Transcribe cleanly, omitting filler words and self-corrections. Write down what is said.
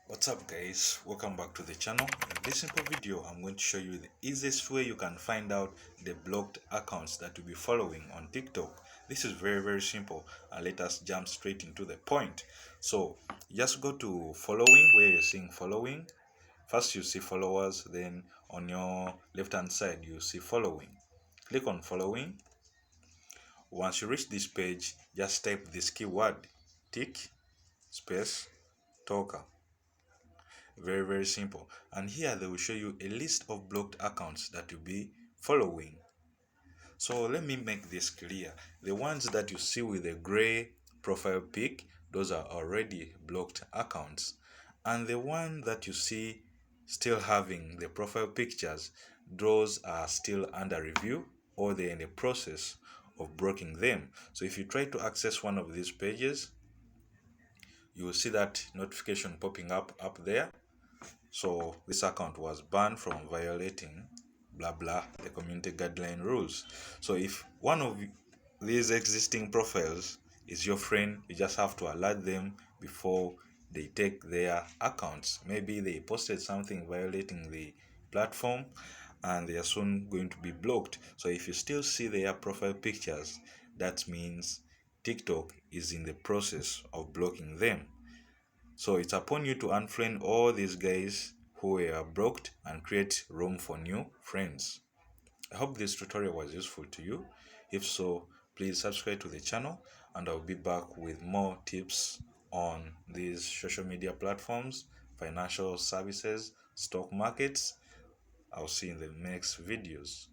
What's up guys, welcome back to the channel. In this simple video I'm going to show you the easiest way you can find out the blocked accounts that you'll be following on TikTok. This is very simple, and let us jump straight into the point. So just go to following, where you're seeing following. First you see followers, then on your left hand side you see following. Click on following. Once you reach this page, just type this keyword tick space talker. Very simple. And here they will show you a list of blocked accounts that you'll be following. So let me make this clear. The ones that you see with a gray profile pic, those are already blocked accounts. And the one that you see still having the profile pictures, those are still under review, or they're in the process of blocking them. So if you try to access one of these pages, you will see that notification popping up there. So this account was banned from violating blah blah the community guideline rules. So if one of these existing profiles is your friend, you just have to alert them before they take their accounts. Maybe they posted something violating the platform and they are soon going to be blocked. So if you still see their profile pictures, that means TikTok is in the process of blocking them. So it's upon you to unfriend all these guys who were blocked and create room for new friends. I hope this tutorial was useful to you. If so, please subscribe to the channel, and I'll be back with more tips on these social media platforms, financial services, stock markets. I'll see you in the next videos.